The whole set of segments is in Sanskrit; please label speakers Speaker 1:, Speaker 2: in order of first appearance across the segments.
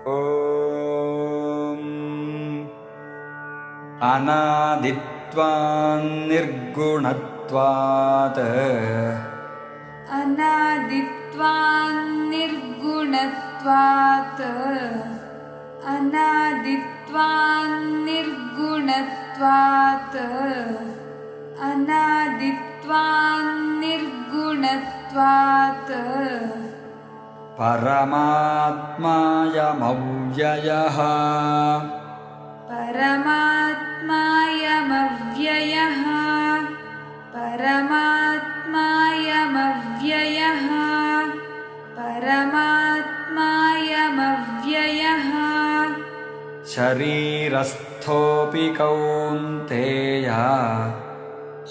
Speaker 1: ॐ अनादित्वान्निर्गुणत्वात्
Speaker 2: अनादित्वान्निर्गुणत्वात् अनादित्वान्निर्गुणत्वात् अनादित्वान्निर्गुणत्वात्
Speaker 1: परमात्मायमव्ययः
Speaker 2: परमात्मायमव्ययः परमात्मायमव्ययः परमात्मायमव्ययः
Speaker 1: शरीरस्थोऽपि कौन्तेय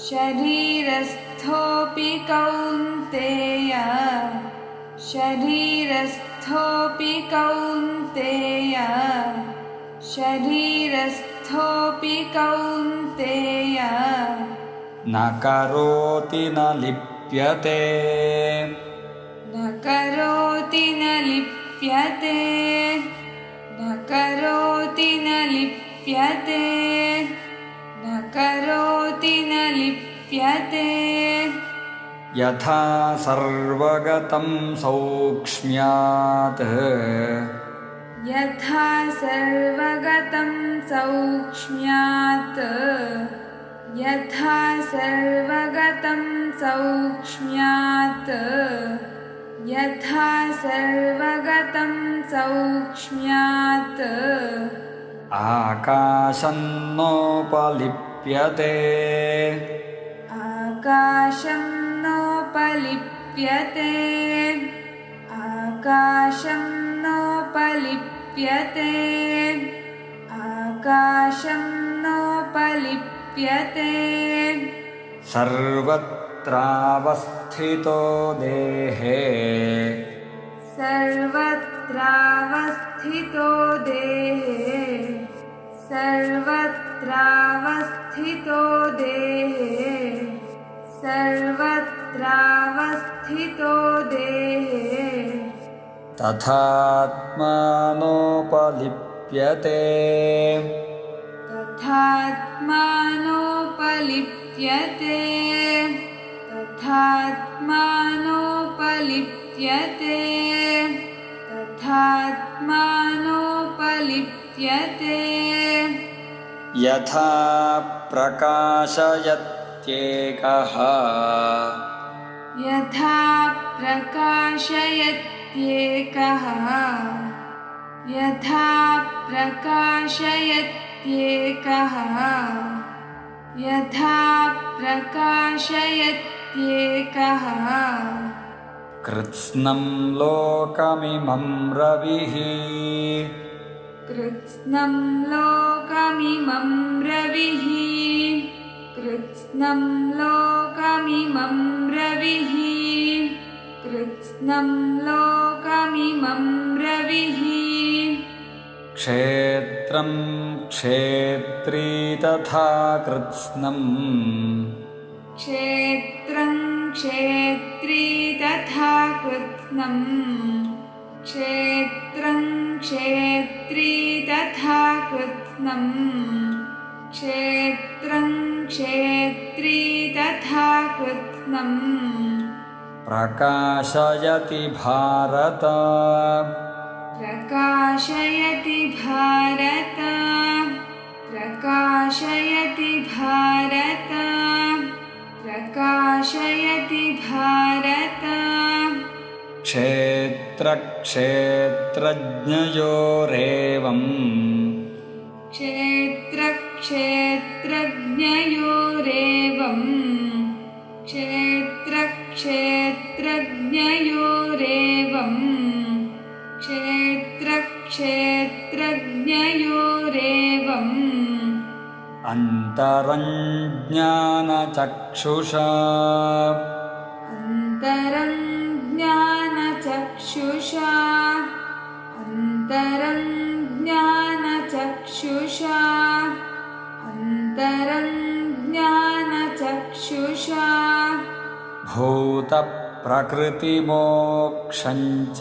Speaker 2: शरीरस्थोऽपि कौन्तेय शरीरस्थोऽपि कौन्तेय शरीरस्थोऽपि कौन्तेय
Speaker 1: न करोति न लिप्यते
Speaker 2: न करोति न लिप्यते न करोति न लिप्यते न करोति न लिप्यते
Speaker 1: यथा सर्वगतं सौक्ष्म्यात्
Speaker 2: यथा सर्वगतं सौक्ष्म्यात् यथा सर्वगतं सौक्ष्म्यात् यथा सर्वगतं सौक्ष्म्यात्
Speaker 1: आकाशं नोपलिप्यते
Speaker 2: आकाशं नोपलिप्यते आकाशं नोपलिप्यते आकाशं नोपलिप्यते
Speaker 1: सर्वत्रावस्थितो देहे
Speaker 2: सर्वत्रावस्थितो देहे सर्वत्रावस्थितो देहे सर्वत्रावस्थितो देहे
Speaker 1: तथात्मानोपलिप्यते
Speaker 2: तथात्मानोपलिप्यते तथात्मानोपलिप्यते तथात्मानोपलिप्यते
Speaker 1: यथा प्रकाशयत्येकः
Speaker 2: यथा प्रकाशयत्येकः यथा प्रकाशयत्येकः यथा प्रकाशयत्येकः
Speaker 1: कृत्स्नं लोकमिमं रविः
Speaker 2: कृत्स्नं लोकमिमं रविः कृत्स्नं लोकमिमं रविः कृत्स्नं लोकमिमं रविः
Speaker 1: क्षेत्रं क्षेत्री तथा कृत्स्नम्
Speaker 2: क्षेत्रं क्षेत्री तथा कृत्स्नं क्षेत्रं क्षेत्री तथा कृत्स्नं क्षेत्रं क्षेत्री तथा कृत्स्नं
Speaker 1: प्रकाशयति भारत
Speaker 2: प्रकाशयति भारत प्रकाशयति भारत प्रकाशयति भारत
Speaker 1: क्षेत्रक्षेत्रज्ञयोरेवम्
Speaker 2: क्षेत्रक्षेत्रज्ञयोरेवम् क्षेत्रक्षेत्रज्ञयोरेवम् क्षेत्रक्षेत्रज्ञयोरेवम्
Speaker 1: अन्तरञ्ज्ञानचक्षुषा
Speaker 2: अन्तरञ्ज्ञानचक्षुषा अन्तरञ्ज्ञानचक्षुषा अन्तरञ्ज्ञानचक्षुषा
Speaker 1: भूतप्रकृतिमोक्षं च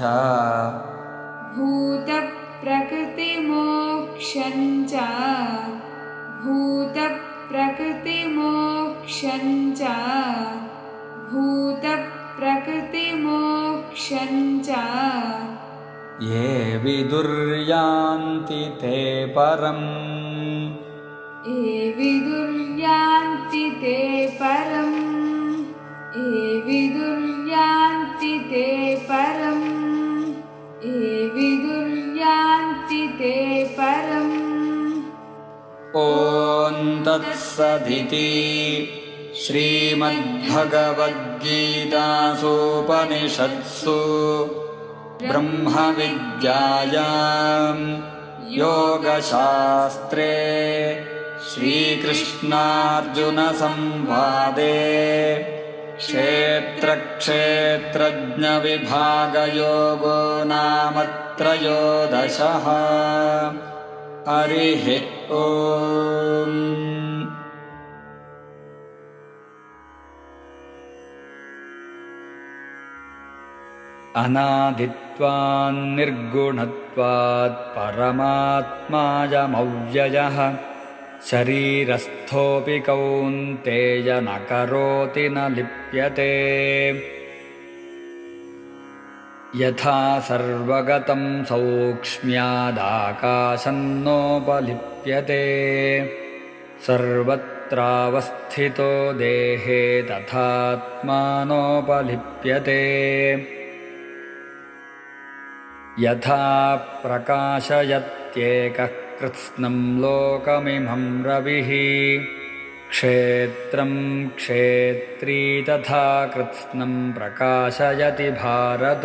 Speaker 2: भूतप्रकृतिमोक्षं भूतप्रकृतिमोक्षं च भूतप्रकृतिमोक्षं च भूतप्रकृतिमोक्षं च
Speaker 1: ये विदुर्यान्ति ते परम्
Speaker 2: ये विदुर्यान्ति ते परम् ये विदुर्यान्ति ते परम् ये विदुर्यान्ति ते परम्
Speaker 1: ॐ तत्सदिति श्रीमद्भगवद्गीतासूपनिषत्सु ब्रह्मविद्यायां योगशास्त्रे श्रीकृष्णार्जुनसंवादे क्षेत्रक्षेत्रज्ञविभागयोगो नाम त्रयोदशः। हरिः ॐ। अनादित्वान्निर्गुणत्वात् परमात्मायमव्ययः शरीरस्थोऽपि कौन्तेय न करोति न लिप्यते। यथा सर्वगतं सौक्ष्म्यादाकाशं नोपलिप्यते सर्वत्रावस्थितो देहे तथात्मानोपलिप्यते। यथा प्रकाशयत्येकः कृत्स्नं लोकमिमं रविः क्षेत्रं क्षेत्री तथा कृत्स्नं प्रकाशयति भारत।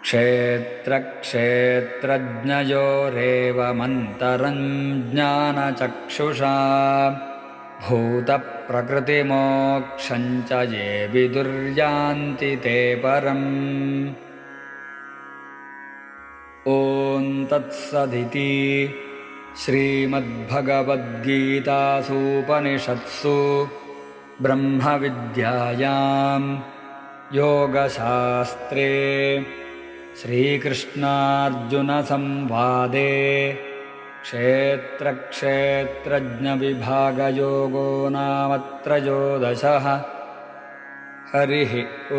Speaker 1: क्षेत्रक्षेत्रज्ञयोरेवमन्तरं ज्ञानचक्षुषा भूतप्रकृतिमोक्षं च ये विदुर्यान्ति ते परम्। ॐ तत्सदिति श्रीमद्भगवद्गीतासूपनिषत्सु ब्रह्मविद्यायां योगशास्त्रे श्रीकृष्णार्जुनसंवादे क्षेत्रक्षेत्रज्ञविभागयोगो नाम त्रयोदशः। हरिः ॐ।